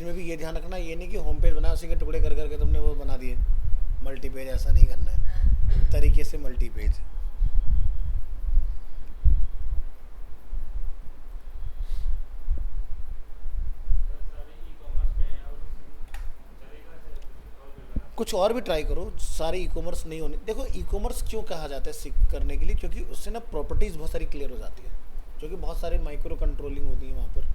Page में भी ये ध्यान रखना, ये नहीं कि होम पेज बना उसी के टुकड़े कर करके तुमने वो बना दिए मल्टी पेज, ऐसा नहीं करना है तरीके से मल्टी पेज। कुछ और भी ट्राई करो, सारे ई कॉमर्स नहीं होने। देखो ई कॉमर्स क्यों कहा जाता है सीख करने के लिए, क्योंकि उससे ना प्रॉपर्टीज़ बहुत सारी क्लियर हो जाती है, क्योंकि बहुत सारे माइक्रो कंट्रोलिंग होती है वहाँ पर।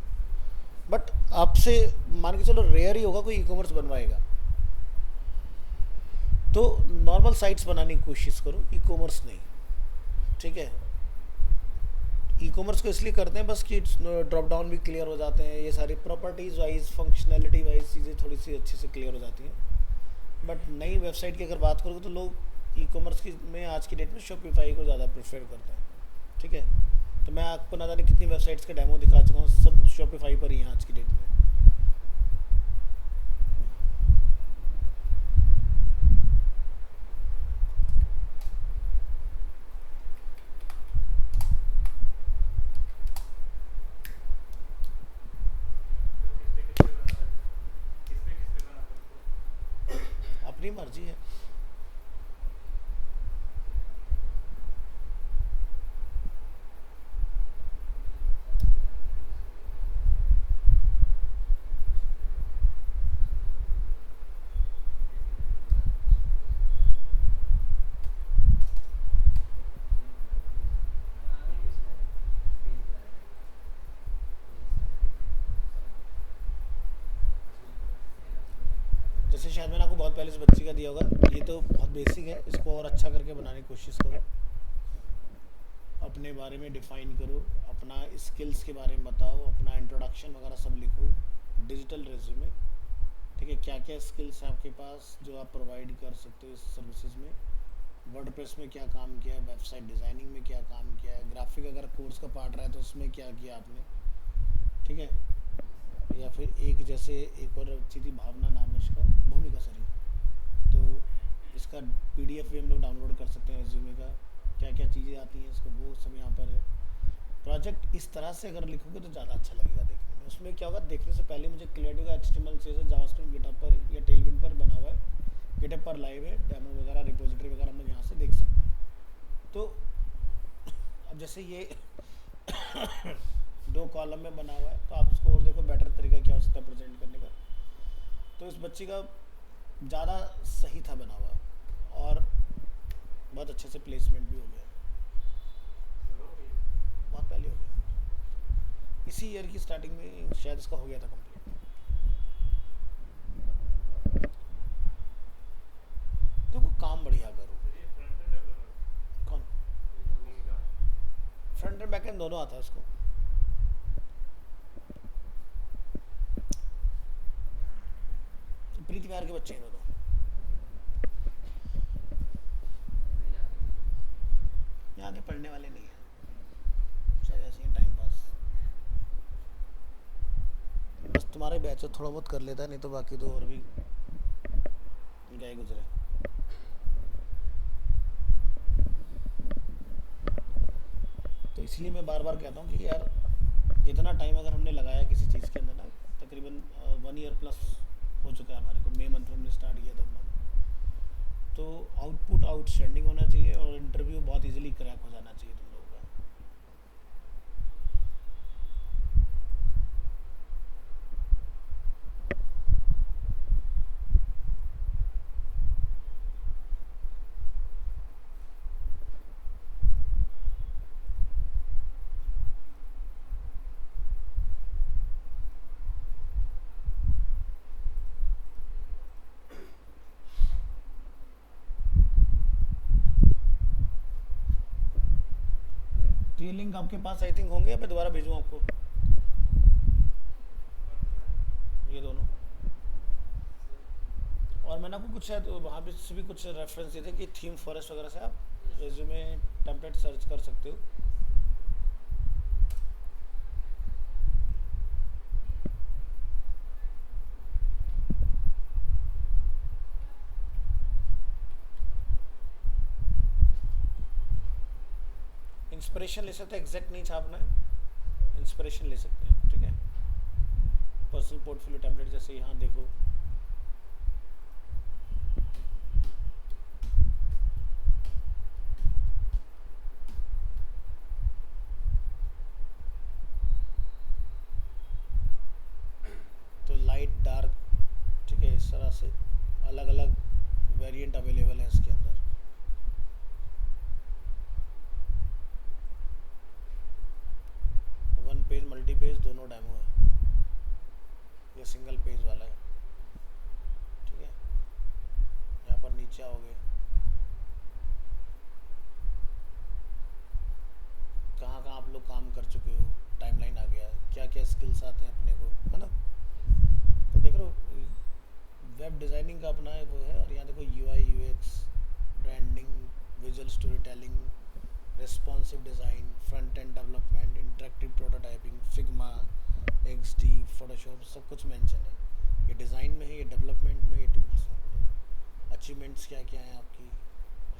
बट आपसे मान के चलो रेयर ही होगा कोई ई कॉमर्स बनवाएगा, तो नॉर्मल साइट्स बनाने की कोशिश करो, ई कॉमर्स नहीं। ठीक है, ई कॉमर्स को इसलिए करते हैं बस कि ड्रॉप डाउन भी क्लियर हो जाते हैं, ये सारी प्रॉपर्टीज़ वाइज फंक्शनैलिटी वाइज चीज़ें थोड़ी सी अच्छे से क्लियर हो जाती हैं। बट नई वेबसाइट की अगर बात करोगे तो लोग ई कॉमर्स की में आज की डेट में शॉपिफाई को ज़्यादा प्रेफर करते हैं। ठीक है, तो मैं आपको ना जाने कितनी वेबसाइट्स के डेमो दिखा चुका हूँ, सब शॉपिफाई पर ही हैं आज की डेट में। अपनी मर्जी है। जैसे शायद मैंने आपको बहुत पहले से बच्ची का दिया होगा, ये तो बहुत बेसिक है, इसको और अच्छा करके बनाने की कोशिश करो। अपने बारे में डिफ़ाइन करो, अपना स्किल्स के बारे में बताओ, अपना इंट्रोडक्शन वगैरह सब लिखो, डिजिटल रेज्यूमे। ठीक है, क्या क्या स्किल्स हैं आपके पास जो आप प्रोवाइड कर सकते हो इस सर्विसेज में, वर्डप्रेस में क्या काम किया है, वेबसाइट डिज़ाइनिंग में क्या काम किया है, ग्राफिक अगर कोर्स का पार्ट रहा है तो उसमें क्या किया आपने। ठीक है, या फिर एक जैसे एक और अच्छी थी भावना नाम है इसका, भूमिका सॉरी, तो इसका पीडीएफ भी हम लोग डाउनलोड कर सकते हैं रेज्यूमे का, क्या क्या चीज़ें आती हैं इसको वो सब यहाँ पर है। प्रोजेक्ट इस तरह से अगर लिखोगे तो ज़्यादा अच्छा लगेगा देखने में। उसमें क्या होगा, देखने से पहले मुझे क्लियरिटी का HTML CSS जावास्क्रिप्ट गिटहब पर या टेलविन पर बना हुआ है, गिटहब पर लाइव है, डेमो वगैरह रिपोजिटरी वगैरह हम लोग यहाँ से देख सकते हैं। तो अब जैसे ये दो कॉलम में बना हुआ है, तो आप उसको और देखो बेटर तरीका क्या हो सकता है प्रेजेंट करने का। तो इस बच्ची का ज़्यादा सही था बना हुआ, और बहुत अच्छे से प्लेसमेंट भी हो गया, बहुत पहले हो गया, इसी ईयर की स्टार्टिंग में शायद इसका हो गया था कंप्लीट। देखो काम बढ़िया करो। कौन? फ्रंट एंड बैक एंड दोनों आता है उसको। प्रीति बिहार के बच्चे हैं दोनों। यहाँ के पढ़ने वाले नहीं है, शायद ऐसे ही टाइम पास। बस तुम्हारे बैच थोड़ा बहुत कर लेता है, नहीं तो बाकी तो और भी गए गुजरे। तो इसलिए मैं बार बार कहता हूँ कि यार इतना टाइम अगर हमने लगाया किसी चीज़ के अंदर ना, तकरीबन 1 ईयर प्लस हो चुका है हमारे को, मई मंथ में हमने स्टार्ट किया था अपना, तो आउटपुट आउटस्टैंडिंग होना चाहिए और इंटरव्यू बहुत इजीली क्रैक हो जाना चाहिए तुम लोगों का। तो ये लिंक आपके पास आई थिंक होंगे, या मैं दोबारा भेजूँ आपको ये दोनों। और मैंने आपको कुछ शायद वहाँ पे से भी कुछ रेफरेंस दिए थे कि थीम फॉरेस्ट वगैरह से आप रेज्यूमे टेम्पलेट सर्च कर सकते हो। इंस्पिरेशन ले सकते हैं, एग्जैक्ट नहीं छापना है, इंस्पिरेशन ले सकते हैं। ठीक है, पर्सनल पोर्टफोलियो टेम्पलेट, जैसे यहाँ देखो, तो लाइट डार्क, ठीक है, इस तरह से अलग अलग वेरिएंट अवेलेबल है इसके अंदर। वन पेज मल्टी पेज दोनों डेमो है, ये सिंगल पेज वाला है, ठीक है। यहाँ पर नीचे आओगे, कहाँ कहाँ आप लोग काम कर चुके हो, टाइमलाइन आ गया, क्या क्या स्किल्स आते हैं अपने को, है ना। तो देख रहे हो वेब डिज़ाइनिंग का अपना है वो है, और यहाँ देखो UI UX, branding, visual story telling, responsive design, front end development, interactive prototyping, Figma, XD, Photoshop, सब कुछ मेंशन है। ये डिज़ाइन में है, ये डेवलपमेंट में, ये टूल्स हैं। अचीवमेंट्स क्या क्या हैं आपकी,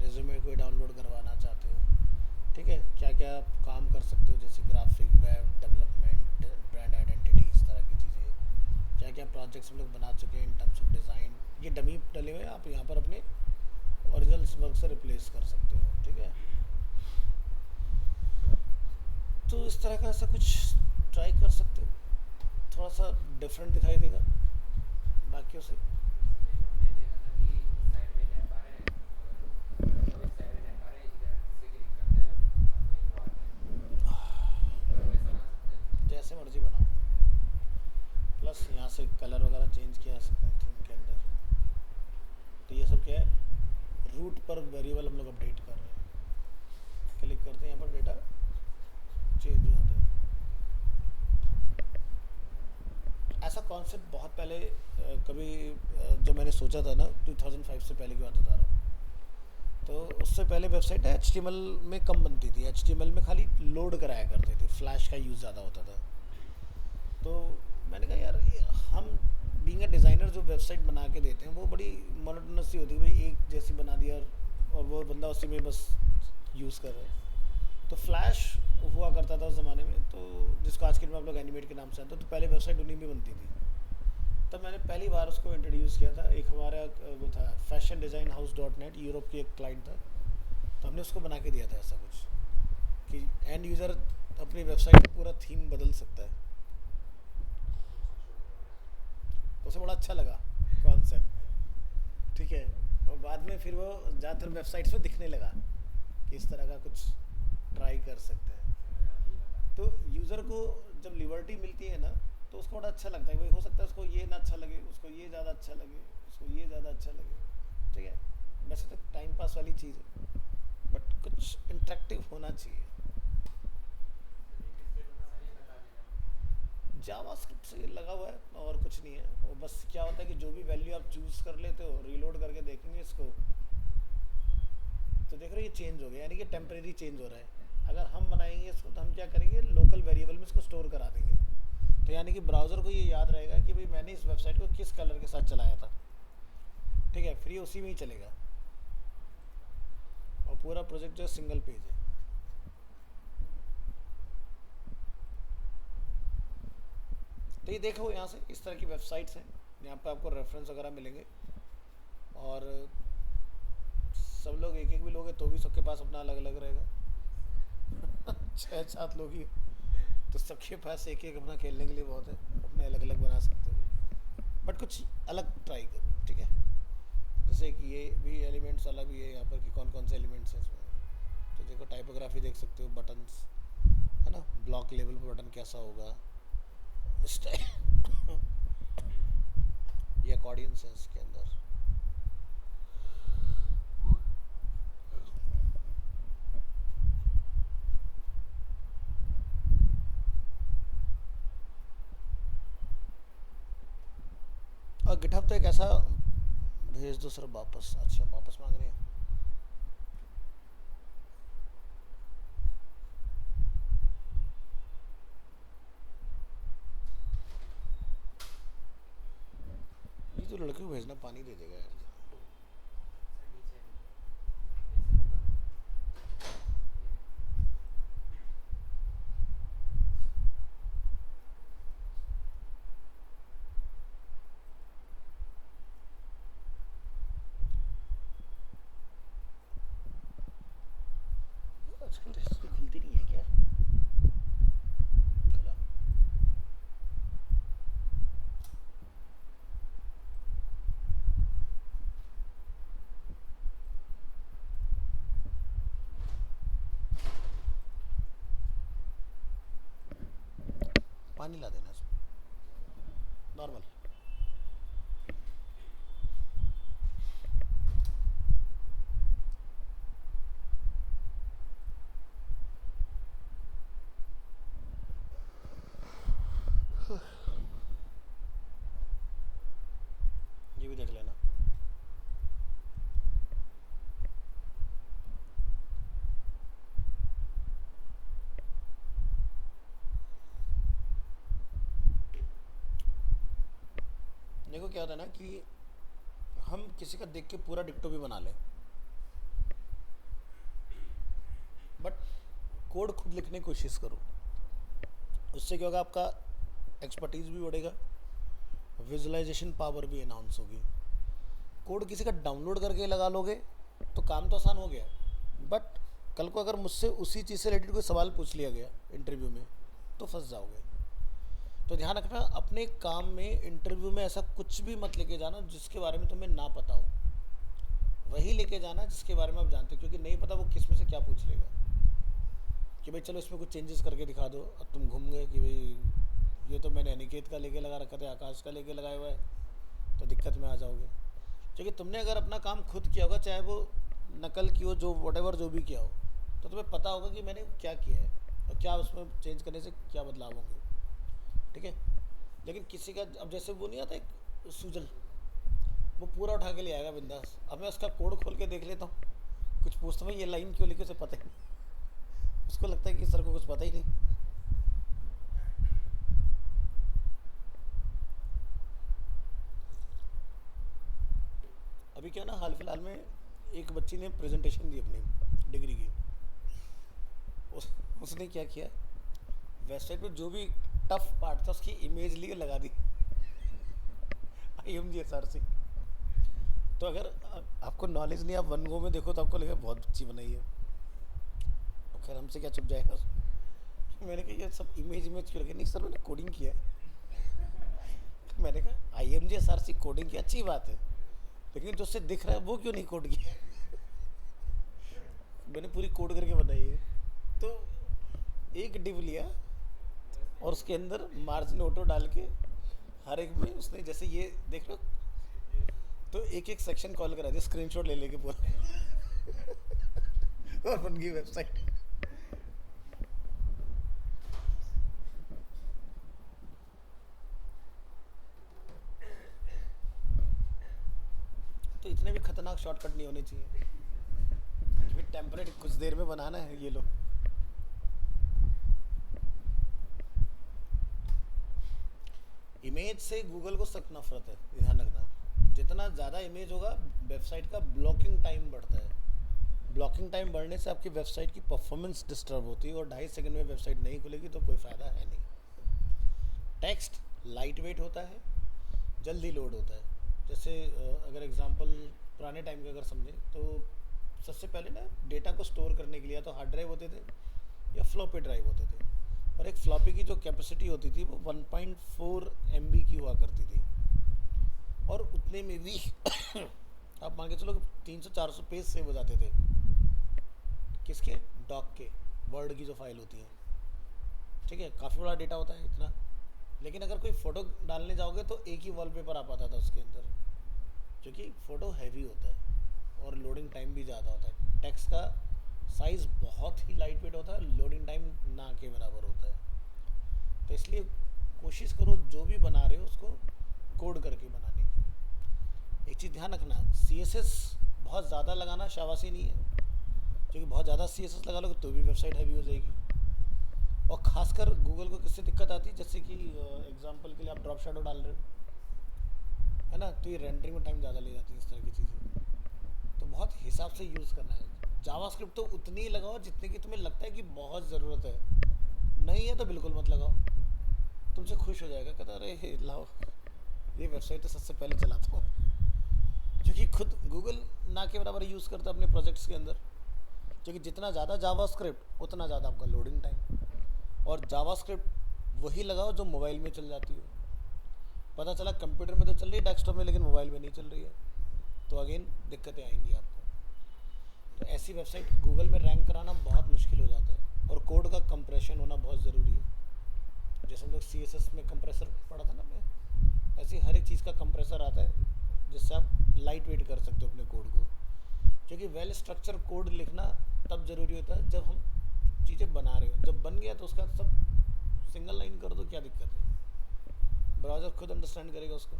रेज्यूमे को डाउनलोड करवाना चाहते हो, ठीक है, क्या क्या आप काम कर सकते हो, जैसे graphic, web development, brand identity, इस तरह की चीज़ें, क्या क्या प्रोजेक्ट्स हम लोग बना चुके हैं इन टर्म्स ऑफ डिज़ाइन। ये डमी डले हुए हैं, आप यहाँ पर अपने ओरिजिनल वर्क से रिप्लेस कर सकते हो, ठीक है। तो इस तरह का ऐसा कुछ ट्राई कर सकते हो, थोड़ा सा डिफरेंट दिखाई देगा बाकियों से। हमने देखा था कि साइड में टैब आ रहा है और इस साइड में टैब आ रहा है, इधर से क्लिक करते हैं अपने वो आता है, तो वैसा बना सकते हैं। जैसे मर्जी बनाओ, प्लस यहाँ से कलर वगैरह चेंज किया जा सकता है थीम के अंदर। तो ये सब क्या है, रूट पर वेरिएबल हम लोग अपडेट कर रहे हैं, क्लिक करते हैं यहाँ पर डेटा चेंज हो जाता है। ऐसा कॉन्सेप्ट बहुत पहले कभी जो मैंने सोचा था ना, 2005 से पहले की बात बता रहा हूँ। तो उससे पहले वेबसाइट एच में कम बनती थी, एच में खाली लोड कराया करते थे, फ्लैश का यूज़ ज़्यादा होता था। तो मैंने कहा यार हम बीइंग अ डिज़ाइनर जो वेबसाइट बना के देते हैं वो बड़ी मोनोटोनस सी होती है, भाई एक जैसी बना दिया और वो बंदा उसी में बस यूज़ कर रहा है। तो फ्लैश हुआ करता था उस ज़माने में, तो जिसको आज के दिन में आप लोग एनिमेट के नाम से आते हो, तो पहले वेबसाइट उन्हीं में बनती थी। तब मैंने पहली बार उसको इंट्रोड्यूस किया था, एक हमारा वो था fashion design house dot net, Europe की एक क्लाइंट था, तो हमने उसको बना के दिया था ऐसा कुछ कि एंड यूज़र अपनी वेबसाइट में पूरा थीम बदल सकता है। उसे बड़ा अच्छा लगा कॉन्सेप्ट, ठीक है। और बाद में फिर वो ज़्यादातर वेबसाइट्स में दिखने लगा कि इस तरह का कुछ ट्राई कर सकते हैं। तो यूज़र को जब लिबर्टी मिलती है ना, तो उसको बड़ा अच्छा लगता है, भाई हो सकता है उसको ये ना अच्छा लगे, उसको ये ज़्यादा अच्छा लगे, उसको ये ज़्यादा अच्छा लगे, ठीक है। वैसे तो टाइम पास वाली चीज़ है, बट कुछ इंटरेक्टिव होना चाहिए। सर ये बता देना। जावास्क्रिप्ट से लगा हुआ है और कुछ नहीं है, वो बस क्या होता है कि जो भी वैल्यू आप चूज़ कर लेते हो, रीलोड करके देखेंगे इसको, तो देख रहे हो ये चेंज हो गया, यानी कि टेम्परेरी चेंज हो रहा है। अगर हम बनाएंगे इसको तो हम क्या करेंगे, लोकल वेरिएबल में इसको स्टोर करा देंगे, तो यानी कि ब्राउज़र को ये याद रहेगा कि भाई मैंने इस वेबसाइट को किस कलर के साथ चलाया था, ठीक है, फिर ये उसी में ही चलेगा। और पूरा प्रोजेक्ट जो है सिंगल पेज है। तो ये देखो यहाँ से इस तरह की वेबसाइट्स हैं, यहाँ पे आपको रेफरेंस वगैरह मिलेंगे, और सब लोग एक एक भी लोग हैं तो भी सबके पास अपना अलग अलग रहेगा। 6-7 लोग ही, तो सबके पास एक एक अपना खेलने के लिए बहुत है, अपने अलग अलग बना सकते हो, बट कुछ अलग ट्राई करो, ठीक है। जैसे कि ये भी एलिमेंट्स अलग भी है यहाँ पर कि कौन कौन से एलिमेंट्स हैं इसमें। तो देखो टाइपोग्राफी देख सकते हो, बटन्स, है ना, ब्लॉक लेवल पर बटन कैसा होगा, स्टाइल, ये अकॉर्डियंस है इसके अंदर। और गिटहब तो एक ऐसा, भेज दो सर वापस, अच्छा वापस मांग रहे हैं। ये तो लड़के को भेजना पानी दे देगा यार। सर नीचे नहीं सर ऊपर ये पानी ला देना इसमें, नॉर्मल। ये भी देख लेना। देखो क्या होता है ना कि हम किसी का देख के पूरा डिक्टो भी बना लें, बट कोड खुद लिखने की कोशिश करो। उससे क्या होगा, आपका एक्सपर्टीज़ भी बढ़ेगा, विजुअलाइजेशन पावर भी एनहांस होगी। कोड किसी का डाउनलोड करके लगा लोगे तो काम तो आसान हो गया, बट कल को अगर मुझसे उसी चीज़ से रिलेटेड कोई सवाल पूछ लिया गया इंटरव्यू में तो फंस जाओगे। तो ध्यान रखना, अपने काम में इंटरव्यू में ऐसा कुछ भी मत लेके जाना जिसके बारे में तुम्हें ना पता हो, वही लेके जाना जिसके बारे में आप जानते हो, क्योंकि नहीं पता वो किस में से क्या पूछ लेगा। कि भाई चलो इसमें कुछ चेंजेस करके दिखा दो, अब तुम घूम गए कि भाई ये तो मैंने अनिकेत का लेके लगा रखा था, आकाश का लेके लगाया हुआ है, तो दिक्कत में आ जाओगे। क्योंकि तुमने अगर अपना काम खुद किया होगा, चाहे वो नकल की हो, जो वटेवर जो भी किया हो, तो तुम्हें पता होगा कि मैंने क्या किया है और क्या उसमें चेंज करने से क्या बदलाव होंगे। ठीक है। लेकिन किसी का अब जैसे वो नहीं आता एक सूजल, वो पूरा उठा के ले आएगा बिंदास, अब मैं उसका कोड खोल के देख लेता हूँ, कुछ पूछता हूँ ये लाइन क्यों लिखी उसे पता ही नहीं, उसको लगता है कि सर को कुछ पता ही नहीं। अभी क्या ना, हाल फिलहाल में एक बच्ची ने प्रेजेंटेशन दी अपनी डिग्री की। उसने क्या किया, वेबसाइट पे जो भी टफ पार्ट था उसकी इमेज लिए लगा दी IMG SRC। तो अगर आपको नॉलेज नहीं, आप वन गो में देखो तो आपको लगेगा बहुत अच्छी बनाई है, तो खैर हमसे क्या छुप जाएगा। मैंने कहा ये सब इमेज क्यों लगे, नहीं सर मैंने कोडिंग किया है। मैंने कहा IMG SRC कोडिंग की अच्छी बात है, लेकिन जो उससे दिख रहा है वो क्यों नहीं कोड किया। मैंने पूरी कोड करके बनाई है। तो एक डिव लिया और उसके अंदर मार्जिन ऑटो डाल के हर एक में उसने, जैसे ये देख लो, तो एक एक सेक्शन कॉल करा दिया, स्क्रीनशॉट ले लेके पूरा और बन गई वेबसाइट। तो इतने भी खतरनाक शॉर्टकट नहीं होने चाहिए, टेम्परेरी कुछ देर में बनाना है। ये लो, इमेज से गूगल को सख्त नफरत है, ध्यान रखना। जितना ज़्यादा इमेज होगा वेबसाइट का ब्लॉकिंग टाइम बढ़ता है। ब्लॉकिंग टाइम बढ़ने से आपकी वेबसाइट की परफॉर्मेंस डिस्टर्ब होती है और 2.5 सेकंड में वेबसाइट नहीं खुलेगी तो कोई फ़ायदा है नहीं। टेक्स्ट लाइट वेट होता है, जल्दी लोड होता है। जैसे अगर एग्जांपल पुराने टाइम का अगर समझें तो सबसे पहले ना डेटा को स्टोर करने के लिए तो हार्ड ड्राइव होते थे या फ्लॉपी ड्राइव होते थे, और एक फ्लॉपी की जो कैपेसिटी होती थी वो 1.4 MB की हुआ करती थी, और उतने में भी आप मान के चलो 300-400 पेज सेव हो जाते थे। किसके? डॉक के, वर्ड की जो फाइल होती है। ठीक है, काफ़ी बड़ा डेटा होता है इतना। लेकिन अगर कोई फ़ोटो डालने जाओगे तो एक ही वॉलपेपर आ पाता था उसके अंदर, क्योंकि फ़ोटो हैवी होता है और लोडिंग टाइम भी ज़्यादा होता है। टेक्स्ट का साइज़ बहुत ही लाइट वेट होता है, लोडिंग टाइम ना के बराबर होता है। तो इसलिए कोशिश करो जो भी बना रहे हो उसको कोड करके बनाने की। एक चीज़ ध्यान रखना, CSS बहुत ज़्यादा लगाना शाबाशी नहीं है, क्योंकि बहुत ज़्यादा CSS लगा लोगे तो भी वेबसाइट हैवी हो जाएगी। और ख़ासकर गूगल को किससे दिक्कत आती है, जैसे कि एग्जांपल के लिए आप ड्रॉप शैडो डाल रहे हो, है ना, तो ये रेंडरिंग में टाइम ज़्यादा ले जाती है, इस तरह की चीज़ें। तो बहुत हिसाब से यूज़ करना है। जावास्क्रिप्ट तो उतनी ही लगाओ जितने की तुम्हें लगता है कि बहुत ज़रूरत है, नहीं है तो बिल्कुल मत लगाओ, तुमसे खुश हो जाएगा, कहता अरे लाओ ये वेबसाइट तो सबसे पहले चलाता हूँ। क्योंकि खुद गूगल ना के बराबर यूज़ करता है अपने प्रोजेक्ट्स के अंदर, क्योंकि जितना ज़्यादा जावास्क्रिप्ट उतना ज़्यादा आपका लोडिंग टाइम। और जावास्क्रिप्ट वही लगाओ जो मोबाइल में चल जाती हो। पता चला कंप्यूटर में तो चल रही है डेस्कटॉप में, लेकिन मोबाइल में नहीं चल रही है, तो अगेन दिक्कतें आएंगी आपको। तो ऐसी वेबसाइट गूगल में रैंक कराना बहुत मुश्किल हो जाता है, और कोड का कंप्रेशन होना बहुत ज़रूरी है। जैसे हम लोग CSS में कंप्रेसर पढ़ा था ना, मैं ऐसे हर एक चीज़ का कंप्रेसर आता है जिससे आप लाइट वेट कर सकते हो अपने कोड को। क्योंकि वेल स्ट्रक्चर कोड लिखना तब ज़रूरी होता है जब हम चीज़ें बना रहे हो। जब बन गया तो उसका सब सिंगल लाइन कर दो, क्या दिक्कत है, ब्राउज़र खुद अंडरस्टैंड करेगा उसको।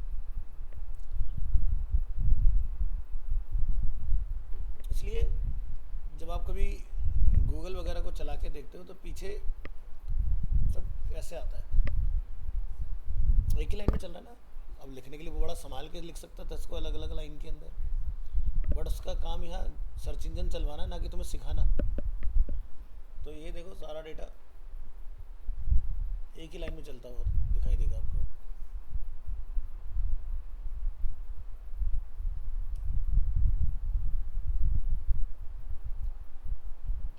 इसलिए जब आप कभी गूगल वगैरह को चला के देखते हो तो पीछे सब ऐसे आता है, एक ही लाइन में चल रहा है ना। अब लिखने के लिए वो बड़ा संभाल के लिख सकता था इसको अलग अलग लाइन के अंदर, बट उसका काम यहाँ सर्च इंजन चलवाना, ना कि तुम्हें सिखाना। तो ये देखो सारा डेटा एक ही लाइन में चलता हुआ दिखाई देगा आपको।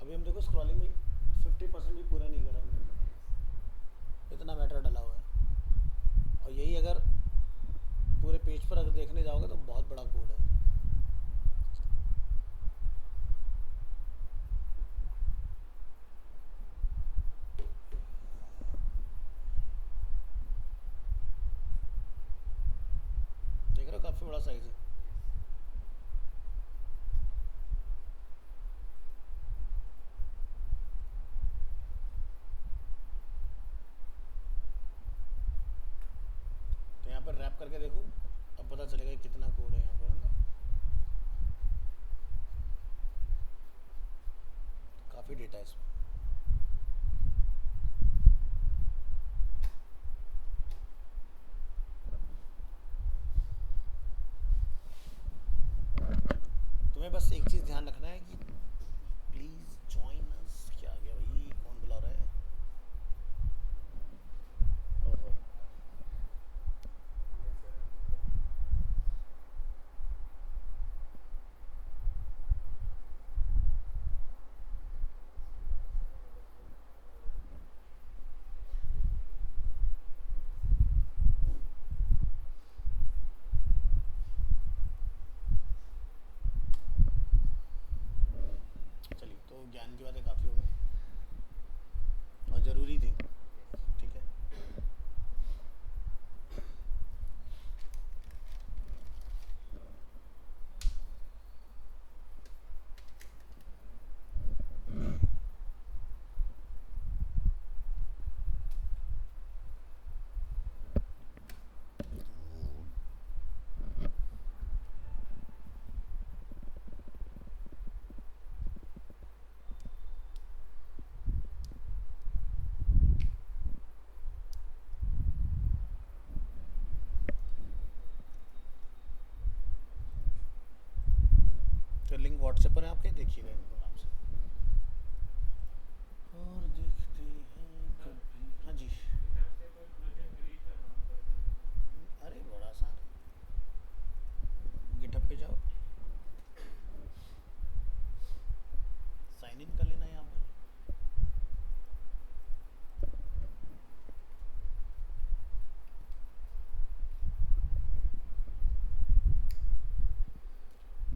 अभी हम देखो स्क्रॉलिंग में 50% भी पूरा नहीं करा हमने, इतना मैटर डला हुआ है। और यही अगर पूरे पेज पर अगर देखने जाओगे तो बहुत बड़ा कोड है। देख रहे हो काफ़ी बड़ा साइज है। तो यहाँ पर रैप करके देखो, अब पता चलेगा कि कितना कोड है यहाँ पर, है ना। काफ़ी डेटा है इसमें। तुम्हें बस एक चीज़ ध्यान रखना है कि प्लीज़ ज्वाइन अस। क्या आ गया भाई, कौन बुला रहा है? ओहो, चलिए तो ज्ञान की बातें काफ़ी हो गई और ज़रूरी थी, ठीक है। तो लिंक व्हाट्सएप पर है आपके, देखिएगा इनको आराम से। और देखते हैं कभी, हाँ जी। गिटहब से कोई प्रोजेक्ट डिलीट करना होता है। अरे बड़ा आसान है, गिटहब पे जाओ, साइन इन कर लेना यहाँ पर।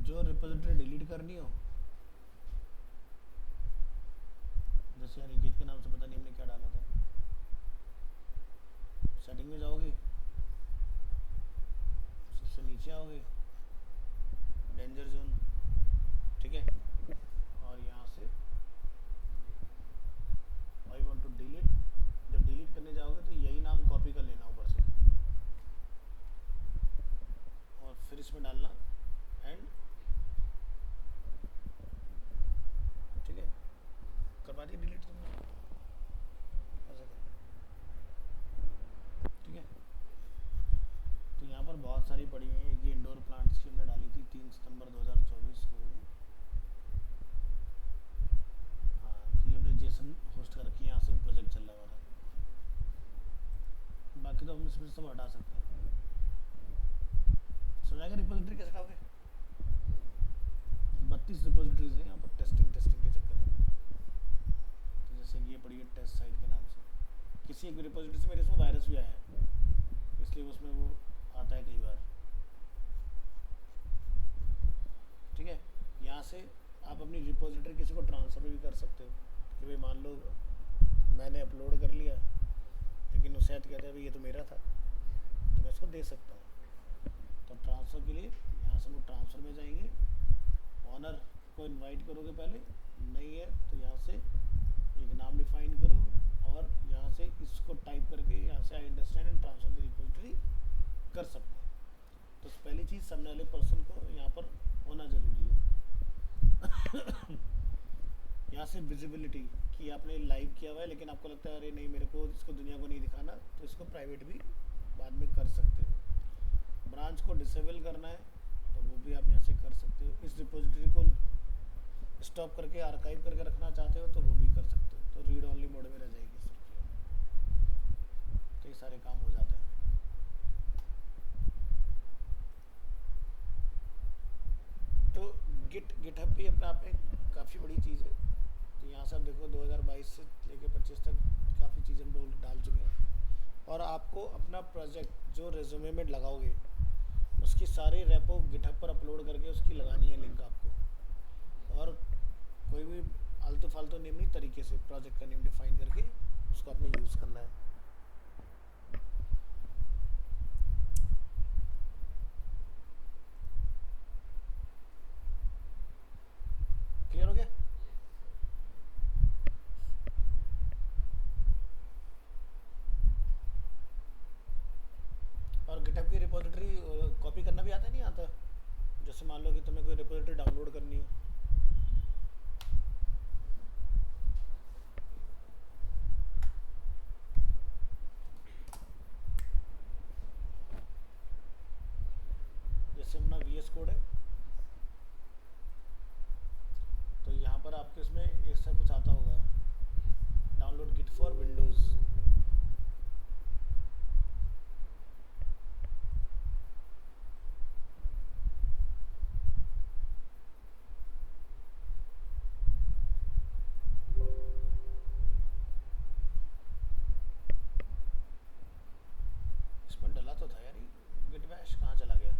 जो रिपोजिटरी डिलीट करनी हो, जैसे अनिकेत के नाम से पता नहीं हमने क्या डाला था, सेटिंग में जाओगे, सबसे नीचे आओगे, डेंजर जोन, ठीक है, और यहाँ से आई वांट टू डिलीट। जब डिलीट करने जाओगे तो यही नाम कॉपी कर लेना ऊपर से और फिर इसमें डालना एंड, ठीक है। करवा दी डिलीट तुमने, ऐसा कर, ठीक है। तो यहाँ पर बहुत सारी पड़ी हुई है। एक ये इंडोर प्लांट्स की हमने डाली थी 3 सितंबर 2024 को। हाँ, तो ये हमने जेसन होस्ट कर रखी है, यहाँ से प्रोजेक्ट चल रहा है। बाकी तो हम इसमें सब हटा सकते हैं। समझाएगा रिपोजिटरी कैसे हटाओगे? 32 रिपोजिटरीज हैं यहाँ पर टेस्टिंग के चक्कर में। तो जैसे ये पड़ी है टेस्ट साइट के नाम से, किसी एक रिपोजिटरी से मेरे इसमें वायरस भी आया है, इसलिए उसमें वो आता है कई बार, ठीक है। यहाँ से आप अपनी रिपोजिटरी किसी को ट्रांसफ़र भी कर सकते हो कि भाई मान लो मैंने अपलोड कर लिया एक लेकिन वो शायद कहता है भाई ये तो मेरा था, तो मैं इसको दे सकता हूँ। तो ट्रांसफ़र के लिए यहाँ से हम लोग ट्रांसफ़र में जाएंगे, ऑनर को इनवाइट करोगे पहले, नहीं है तो यहाँ से एक नाम डिफाइन करो और यहाँ से इसको टाइप करके यहाँ से I understand and transfer the repository कर सकते हैं। तो पहली चीज़ सामने वाले पर्सन को यहाँ पर होना ज़रूरी है। यहाँ से विजिबिलिटी कि आपने लाइव किया हुआ है, लेकिन आपको लगता है अरे नहीं मेरे को इसको दुनिया को नहीं दिखाना, तो इसको प्राइवेट भी बाद में कर सकते हो। ब्रांच को डिसेबल करना है तो वो भी आप यहाँ से कर सकते हो। इस रिपोजिटरी को स्टॉप करके आर्काइव करके रखना चाहते हो तो वो भी कर सकते हो, तो रीड ओनली मोड में रह जाएगी सिर्फ ये। तो ये सारे काम हो जाते हैं। तो गिटहब भी अपने आप में काफ़ी बड़ी चीज़ है। तो यहाँ से आप देखो 2022 से लेके 25 तक काफ़ी चीज़ें हम लोग डाल चुके हैं। और आपको अपना प्रोजेक्ट जो रेज्यूमे में लगाओगे उसकी सारी रेपो गिटहब पर अपलोड करके उसकी लगानी है लिंक आपको, और कोई भी आलतू फालतू नेम नहीं, तरीके से प्रोजेक्ट का नेम डिफाइन करके उसको आपने यूज़ करना है। क्लियर हो गया? और गिटहब की रिपोजिटरी कॉपी करना भी आता है नहीं आता? जैसे मान लो कि तुम्हें कोई रिपोजिटरी डाउनलोड करनी हो, जैसे अपना VS कोड है, तो यहाँ पर आपके इसमें एक सा कुछ आता होगा, डाउनलोड गिट फॉर विंडोज़। इसमें डला तो था यार, गिट बैश कहाँ चला गया?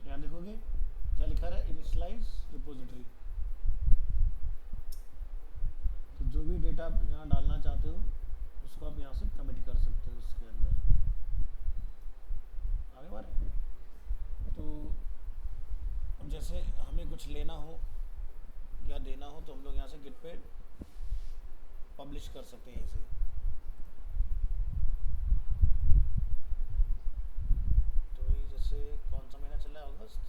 यहाँ देखोगे क्या लिखा रहा है, इनिशियलाइज रिपोजिटरी। तो जो भी डेटा आप यहाँ डालना चाहते हो उसको आप यहाँ से कमिट कर सकते हो उसके अंदर। आगे बढ़े तो जैसे हमें कुछ लेना हो या देना हो तो हम लोग यहाँ से गिट पे पब्लिश कर सकते हैं यहीं से। तो ये जैसे कौन सा महीना चल रहा है, अगस्त।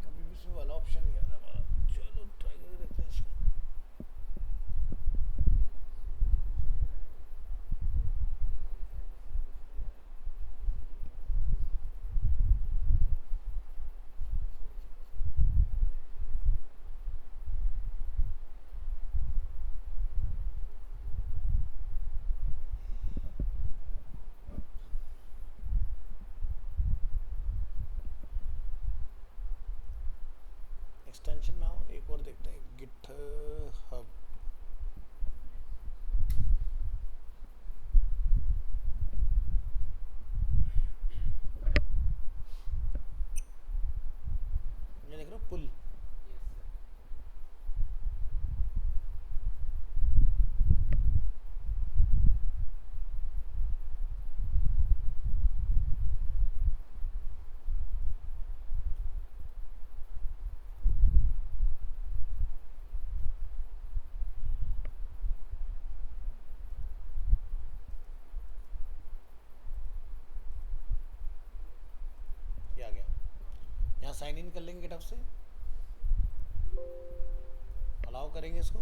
अभी भी इसमें वाला ऑप्शन नहीं आ रहा हमारा। चलो ट्राई करके देखते हैं इसको। एक्सटेंशन में आओ, एक और देखते हैं, गिट हब। ये देख रहे हो पुल, यस सर। ये आ गया। यहाँ साइन इन कर लेंगे गिटहब से, अलाउ करेंगे इसको,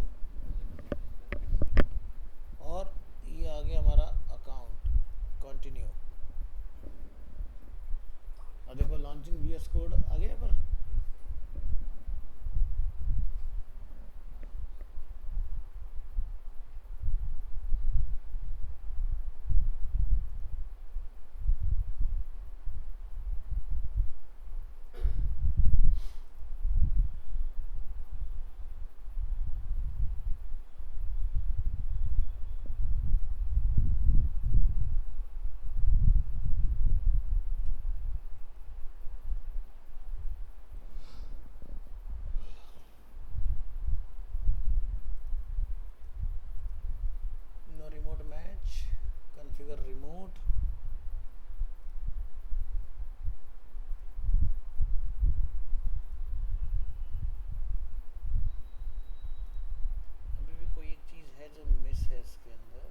और ये आ गया हमारा अकाउंट, कंटिन्यू। और देखो लॉन्चिंग वीएस कोड आ गया पर। Know remote match, configure remote. अभी भी कोई एक चीज़ है जो मिस है इसके अंदर।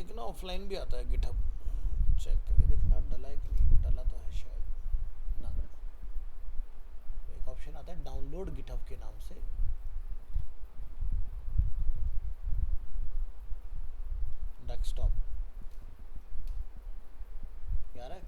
एक ना ऑफलाइन भी आता है गिटहब, चेक करके देखना डला है कि नहीं। डला तो है शायद ना। एक ऑप्शन आता है डाउनलोड गिटहब के नाम से, डेस्कटॉप, यार है।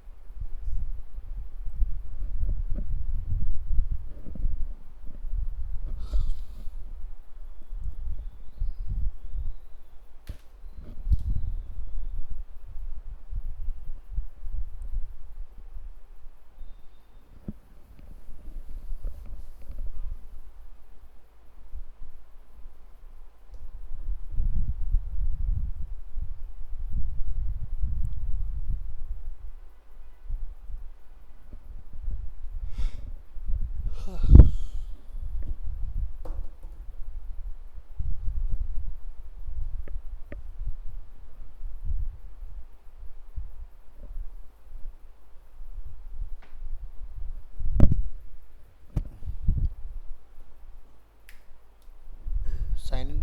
Sign in.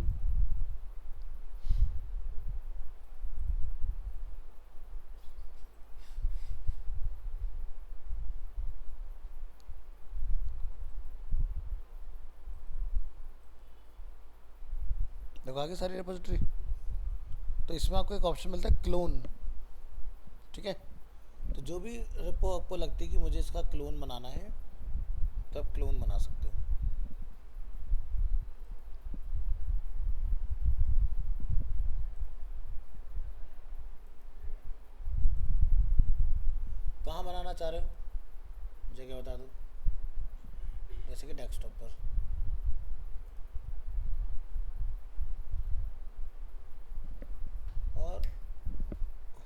देखो आगे सारी रिपोजिटरी। तो इसमें आपको एक ऑप्शन मिलता है क्लोन। ठीक है, तो जो भी रिपो आपको लगती है कि मुझे इसका क्लोन बनाना है, तो आप क्लोन बना सकते हो। कहाँ बनाना चाह रहे हो, जगह बता दो। जैसे कि डेस्कटॉप पर। और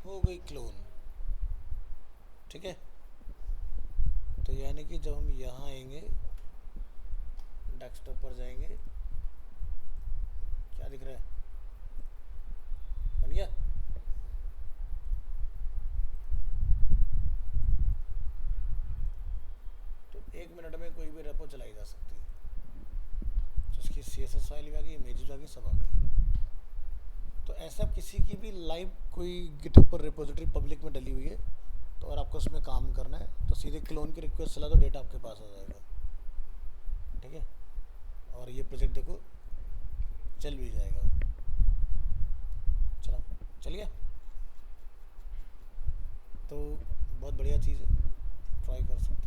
हो गई क्लोन। ठीक है, तो यानी कि जब हम यहाँ आएंगे, डेस्कटॉप पर जाएंगे, क्या दिख रहा है, बन गया। तो 1 मिनट में कोई भी रेपो चलाई जा सकती है। तो उसकी CSS फाइल भी आ गई, इमेजेस आ गई, सब आ गई। तो ऐसा किसी की भी लाइव कोई गिटहब पर रिपोजिटरी पब्लिक में डली हुई है, तो अगर आपको उसमें काम करना है तो सीधे क्लोन की रिक्वेस्ट चला दो, डेटा आपके पास आ जाएगा। ठीक है, और ये प्रोजेक्ट देखो चल भी जाएगा। चला, चल गया। तो बहुत बढ़िया चीज़ है, ट्राई कर सकते हैं।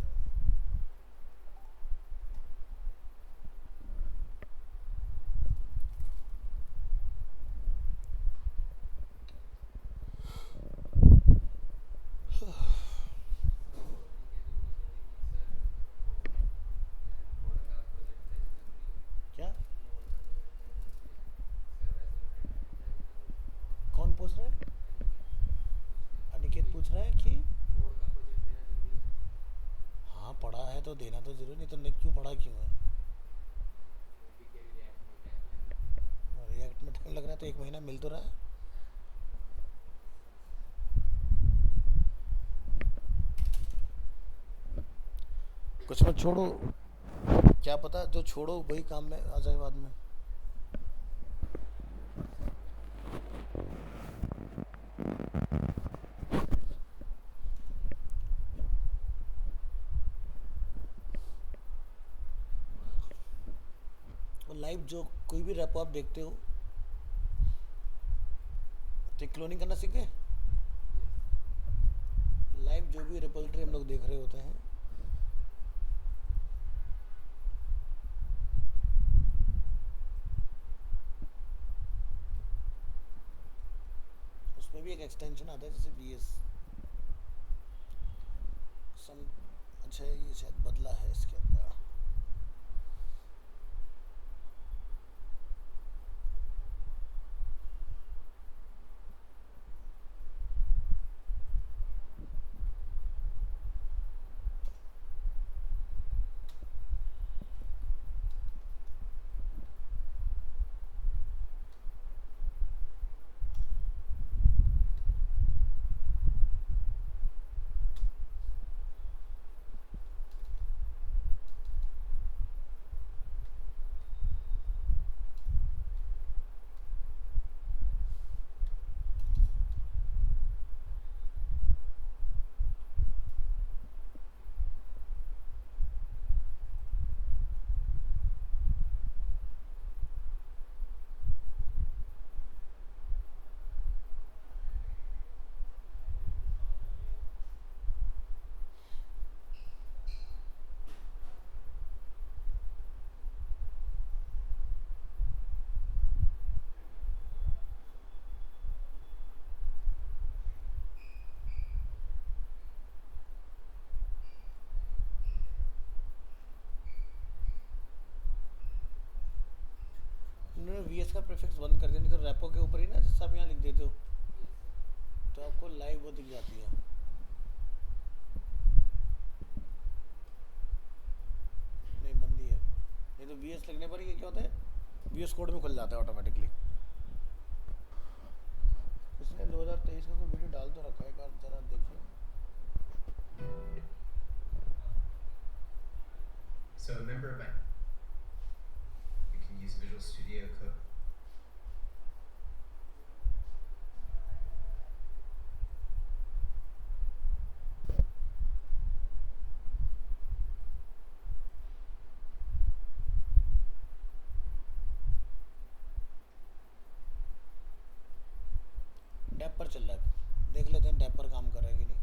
क्या, कौन पूछ रहा है? अनिकेत पूछ रहा है कि हाँ पढ़ा है तो देना तो जरूरी, नहीं तो नहीं क्यों पढ़ा क्यों है। रिएक्ट में टाइम लग रहा है तो 1 महीना मिल तो रहा है। कुछ मत छोड़ो, क्या पता जो छोड़ो वही काम में आ जाए बाद में। और लाइव जो कोई भी रैप आप देखते हो, तो क्लोनिंग करना सीख गए। लाइव जो भी रिपोजिटरी हम लोग देख रहे होते हैं, उसमें भी एक एक्सटेंशन आता है जैसे VS सम। अच्छा ये शायद बदला है इसके अंदर। उन्होंने VS का प्रीफिक्स बंद कर दिया, नहीं तो रैपो के ऊपर ही ना जैसे आप यहाँ लिख देते हो तो आपको लाइव वो दिख जाती है। नहीं बंदी है, नहीं तो VS लगने पर ये क्या होता है, VS कोड में खुल जाता है ऑटोमेटिकली। इसने 2023 का कोई वीडियो डाल तो रखा है, एक बार जरा देखिए। So a member of you can use Visual Studio Code. पर चल रहा है, देख लेते हैं डैप पर काम कर रहा है कि नहीं।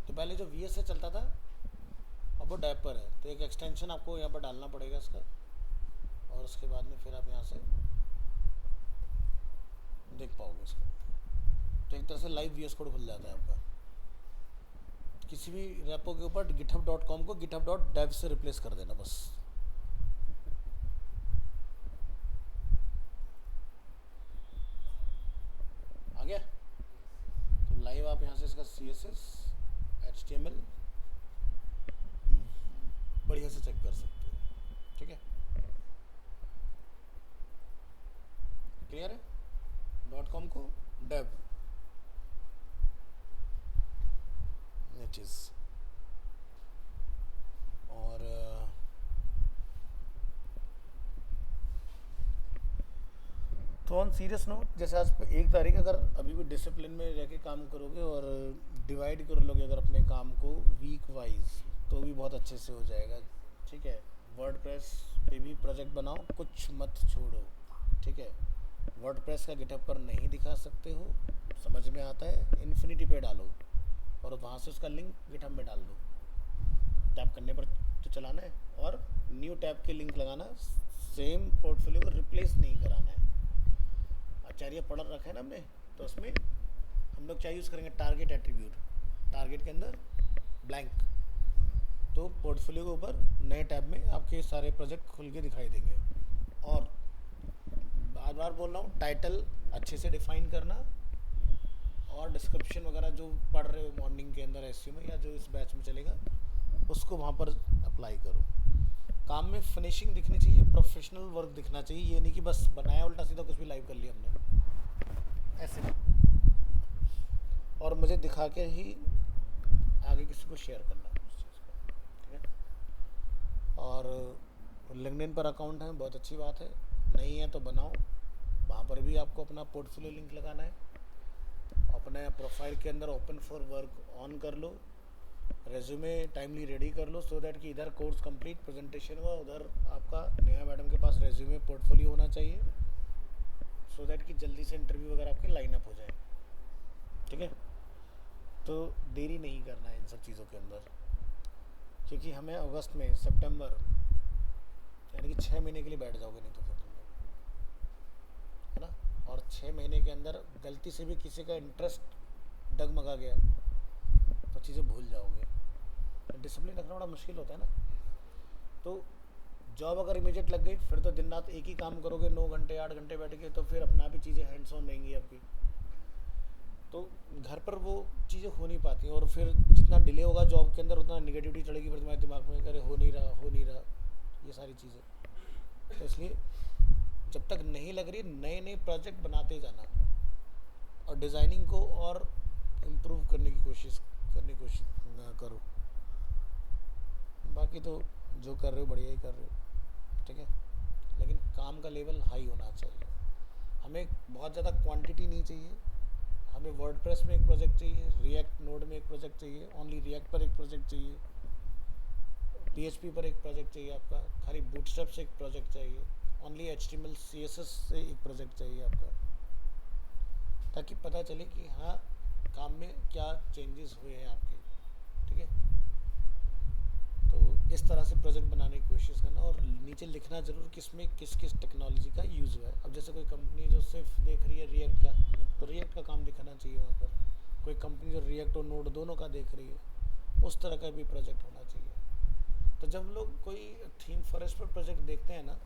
तो पहले जो वी एस से चलता था अब वो डैप पर है, तो एक एक्सटेंशन आपको यहाँ पर डालना पड़ेगा इसका, और उसके बाद में फिर आप यहाँ से देख पाओगे इसको। तो एक तरह से लाइव वी एस कोड खुल जाता है आपका। किसी भी रेपो के ऊपर github.com को github.dev से रिप्लेस कर देना बस। आ गया? तो लाइव आप यहाँ से इसका CSS HTML बढ़िया से चेक कर सकते हो। ठीक है, क्लियर है? .com को dev niches और तो ऑन सीरियस नोट, जैसे आज 1 तारीख, अगर अभी भी डिसिप्लिन में रह के काम करोगे और डिवाइड कर लोगे अगर अपने काम को वीक वाइज, तो भी बहुत अच्छे से हो जाएगा। ठीक है, वर्डप्रेस पे भी प्रोजेक्ट बनाओ, कुछ मत छोड़ो। ठीक है, वर्डप्रेस का गिटहब पर नहीं दिखा सकते हो, समझ में आता है, इन्फिनिटी पे डालो और वहाँ से उसका लिंक गिटहब में डाल दो। टैप करने पर तो चलाना है और न्यू टैब के लिंक लगाना, सेम पोर्टफोलियो को रिप्लेस नहीं कराना है। आचार्य पढ़ रखा है ना हमने, तो उसमें हम लोग क्या यूज़ करेंगे, टारगेट एट्रीब्यूट, टारगेट के अंदर ब्लैंक, तो पोर्टफोलियो के ऊपर नए टैब में आपके सारे प्रोजेक्ट खुल के दिखाई देंगे। और बार बार बोल रहा हूँ, टाइटल अच्छे से डिफाइन करना और डिस्क्रिप्शन वगैरह जो पढ़ रहे हो मॉर्निंग के अंदर एसईओ में या जो इस बैच में चलेगा उसको वहाँ पर अप्लाई करो। काम में फिनिशिंग दिखनी चाहिए, प्रोफेशनल वर्क दिखना चाहिए, ये नहीं कि बस बनाया उल्टा सीधा कुछ भी लाइव कर लिया हमने, ऐसे नहीं। और मुझे दिखा के ही आगे किसी को शेयर करना उस चीज़ को। ठीक है, और लिंक्डइन पर अकाउंट है, बहुत अच्छी बात है, नहीं है तो बनाओ, वहाँ पर भी आपको अपना पोर्टफोलियो लिंक लगाना है। अपने प्रोफाइल के अंदर ओपन फॉर वर्क ऑन कर लो, रेज्यूमे टाइमली रेडी कर लो, सो दैट कि इधर कोर्स कंप्लीट प्रेजेंटेशन हुआ, उधर आपका नेहा मैडम के पास रेज्यूमे पोर्टफोलियो होना चाहिए, सो दैट कि जल्दी से इंटरव्यू वगैरह आपके लाइन अप हो जाए। ठीक है, तो देरी नहीं करना है इन सब चीज़ों के अंदर, क्योंकि हमें अगस्त में, सितंबर, यानी कि 6 महीने के लिए बैठ जाओगे नहीं तो फिर तुम लोग, है ना। और 6 महीने के अंदर गलती से भी किसी का इंटरेस्ट डगमगा गया तो चीज़ें भूल जाओगे। डिसिप्लिन रखना बड़ा मुश्किल होता है ना। तो जॉब अगर इमीडिएट लग गई फिर तो दिन रात एक ही काम करोगे, 9 घंटे 8 घंटे बैठ के, तो फिर अपना भी चीज़ें हैंड्स ऑन रहेंगी आपकी, तो घर पर वो चीज़ें हो नहीं पाती, और फिर जितना डिले होगा जॉब के अंदर उतना निगेटिविटी चढ़ेगी फिर तुम्हारे दिमाग में, करे हो नहीं रहा, ये सारी चीज़ें। तो इसलिए जब तक नहीं लग रही, नए नए प्रोजेक्ट बनाते जाना और डिज़ाइनिंग को और इम्प्रूव करने की कोशिश करो। बाकी तो जो कर रहे हो बढ़िया ही कर रहे हो। ठीक है, लेकिन काम का लेवल हाई होना चाहिए। हमें बहुत ज़्यादा क्वांटिटी नहीं चाहिए, हमें वर्डप्रेस में एक प्रोजेक्ट चाहिए, रिएक्ट नोड में एक प्रोजेक्ट चाहिए, ओनली रिएक्ट पर एक प्रोजेक्ट चाहिए, PHP पर एक प्रोजेक्ट चाहिए आपका, खाली बूटस्ट्रैप से एक प्रोजेक्ट चाहिए, ओनली HTML CSS से एक प्रोजेक्ट चाहिए आपका, ताकि पता चले कि हाँ काम में क्या चेंजेस हुए हैं आपके। ठीक है, तो इस तरह से प्रोजेक्ट बनाने की कोशिश करना, और नीचे लिखना ज़रूर कि इसमें किस किस टेक्नोलॉजी का यूज़ हुआ है। अब जैसे कोई कंपनी जो सिर्फ देख रही है रिएक्ट का, तो रिएक्ट का काम दिखाना चाहिए वहाँ पर। कोई कंपनी जो रिएक्ट और नोड दोनों का देख रही है, उस तरह का भी प्रोजेक्ट होना चाहिए। तो जब लोग कोई थीम फॉरेस्ट पर प्रोजेक्ट देखते हैं ना,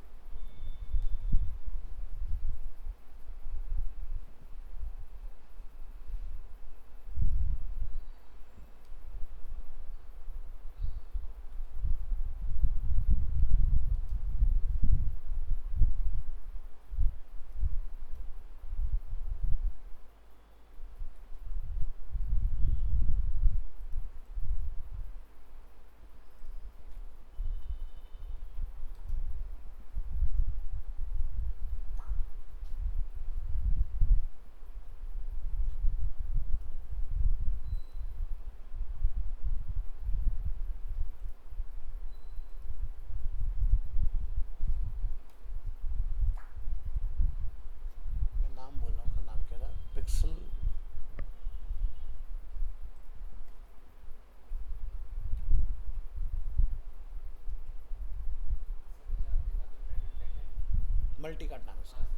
मल्टी कार्ट नाम है इसका, हाँ सर।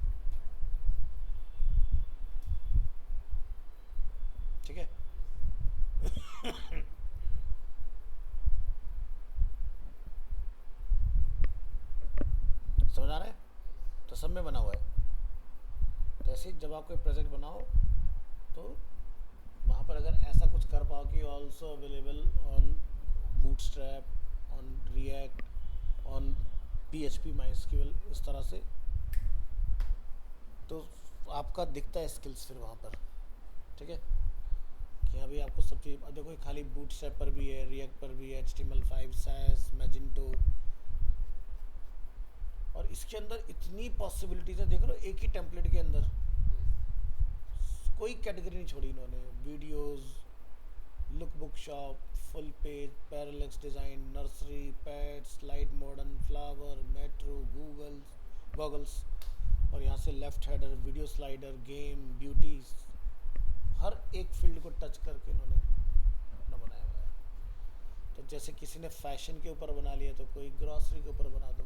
ठीक है। समझ आ रहा है? तो सब में बना हुआ है। तो ऐसे ही जब आप कोई प्रोजेक्ट बनाओ तो वहाँ पर अगर ऐसा कुछ कर पाओ कि also available on bootstrap, on react, on PHP MySQL, इस तरह से, तो आपका दिखता है स्किल्स फिर वहाँ पर, ठीक है। कि अभी आपको सब चीज़, अब देखो खाली बूटस्ट्रैप पर भी है, रिएक्ट पर भी है, HTML5, SAS, मैजेंटो, और इसके अंदर इतनी पॉसिबिलिटीज़ है। देख लो एक ही टेम्पलेट के अंदर कोई कैटेगरी नहीं छोड़ी इन्होंने। Videos, look book shop, full page, parallax design, nursery, pad, slide modern, flower, metro, goggles, और यहाँ से left header, video slider, game, beauties, हर एक फील्ड को टच करके इन्होंने अपना बनाया हुआ है। तो जैसे किसी ने फैशन के ऊपर बना लिया तो कोई ग्रॉसरी के ऊपर बना दो,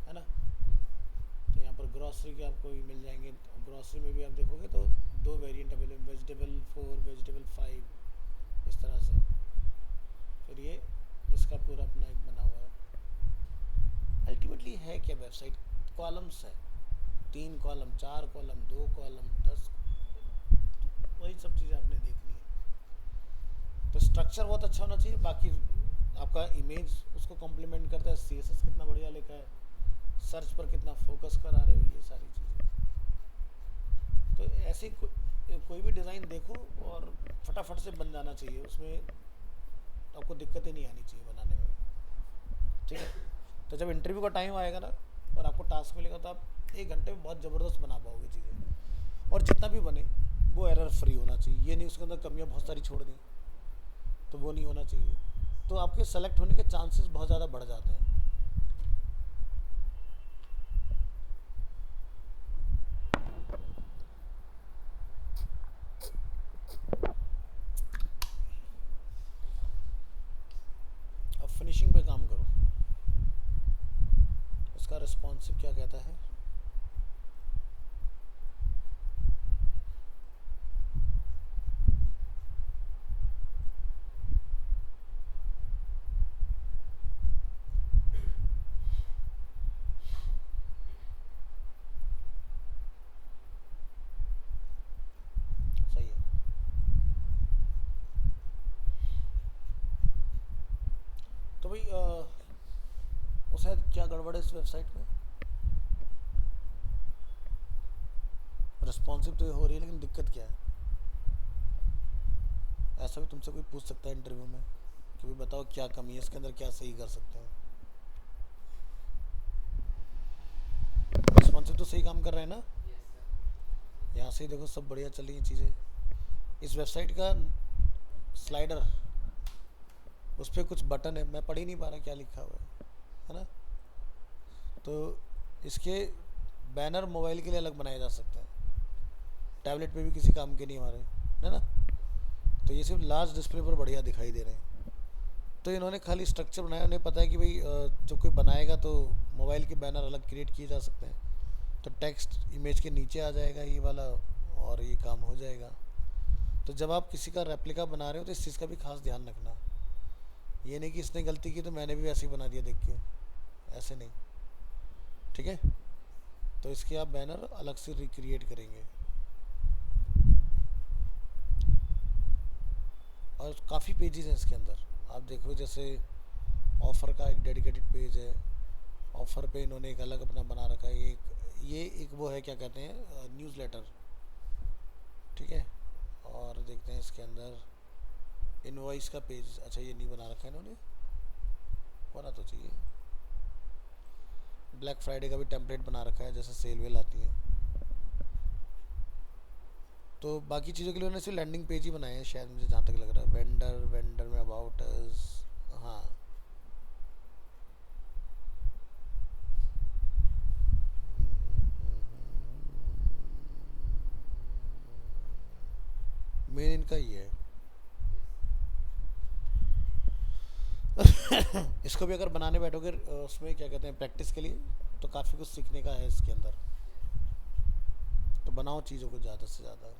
है ना। तो यहाँ पर ग्रॉसरी के आपको भी मिल जाएंगे। ग्रॉसरी में भी आप देखोगे तो 2 वेरिएंट अवेलेबल, वेजिटेबल 4, वेजिटेबल 5, इस तरह से। फिर ये इसका पूरा अपना एक बना हुआ है। अल्टीमेटली है क्या वेबसाइट? कॉलम्स है, 3 कॉलम, 4 कॉलम, 2 कॉलम, 10, वही सब चीज़ें आपने देखनी है। तो स्ट्रक्चर बहुत अच्छा होना चाहिए। बाकी आपका इमेज उसको कॉम्प्लीमेंट करता है, CSS कितना बढ़िया लिखा है, सर्च पर कितना फोकस करा रहे हो, ये सारी चीज़ें। तो ऐसी कोई भी डिज़ाइन देखो और फटाफट से बन जाना चाहिए, उसमें आपको दिक्कतें नहीं आनी चाहिए बनाने में, ठीक है। तो जब इंटरव्यू का टाइम आएगा ना और आपको टास्क मिलेगा तो आप 1 घंटे में बहुत ज़बरदस्त बना पाओगे चीज़ें। और जितना भी बने वो एरर फ्री होना चाहिए, ये नहीं उसके अंदर कमियां बहुत सारी छोड़ दी, तो वो नहीं होना चाहिए। तो आपके सेलेक्ट होने के चांसेस बहुत ज़्यादा बढ़ जाते हैं। अब फिनिशिंग पे काम करो। इसका रिस्पॉन्सिव क्या कहता है? सही है। तो भाई वो शायद क्या गड़बड़ है इस वेबसाइट में? रिस्पॉन्सिव तो ये हो रही है, लेकिन दिक्कत क्या है? ऐसा भी तुमसे कोई पूछ सकता है इंटरव्यू में कि भाई बताओ क्या कमी है इसके अंदर, क्या सही कर सकते हैं। रिस्पॉन्सिव तो सही काम कर रहे हैं ना? Yes sir. यहाँ से ही देखो सब बढ़िया चल रही हैं चीज़ें। इस वेबसाइट का स्लाइडर, उस पर कुछ बटन है, मैं पढ़ ही नहीं पा रहा क्या लिखा हुआ है ना। तो इसके बैनर मोबाइल के लिए अलग बनाए जा सकते हैं, टैबलेट पे भी किसी काम के नहीं हमारे, है ना। तो ये सिर्फ लार्ज डिस्प्ले पर बढ़िया दिखाई दे रहे हैं। तो इन्होंने खाली स्ट्रक्चर बनाया, उन्हें पता है कि भाई जो कोई बनाएगा तो मोबाइल के बैनर अलग क्रिएट किए जा सकते हैं, तो टेक्स्ट इमेज के नीचे आ जाएगा ये वाला, और ये काम हो जाएगा। तो जब आप किसी का रेप्लिका बना रहे हो तो इस चीज़ का भी खास ध्यान रखना। ये नहीं कि इसने गलती की तो मैंने भी वैसे ही बना दिया देख के, ऐसे नहीं, ठीक है। तो इसके आप बैनर अलग से रिक्रिएट करेंगे। और काफ़ी पेजेस हैं इसके अंदर, आप देखो जैसे ऑफ़र का एक डेडिकेटेड पेज है, ऑफ़र पे इन्होंने एक अलग अपना बना रखा है। ये एक वो है क्या कहते हैं, न्यूज़लेटर, ठीक है। और देखते हैं इसके अंदर इनवॉइस का पेज, अच्छा ये नहीं बना रखा है इन्होंने, होना तो चाहिए। ब्लैक फ्राइडे का भी टेम्पलेट बना रखा है, जैसे सेल वेल आती है। तो बाकी चीज़ों के लिए उन्होंने सिर्फ लैंडिंग पेज ही बनाए हैं शायद, मुझे जहाँ तक लग रहा है। वेंडर में अबाउट अस, हाँ। मेन इनका ये है। इसको भी अगर बनाने बैठोगे उसमें क्या कहते हैं प्रैक्टिस के लिए, तो काफ़ी कुछ सीखने का है इसके अंदर। तो बनाओ चीज़ों को ज़्यादा से ज़्यादा।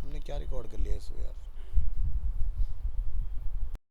हमने क्या रिकॉर्ड कर लिया इसको यार।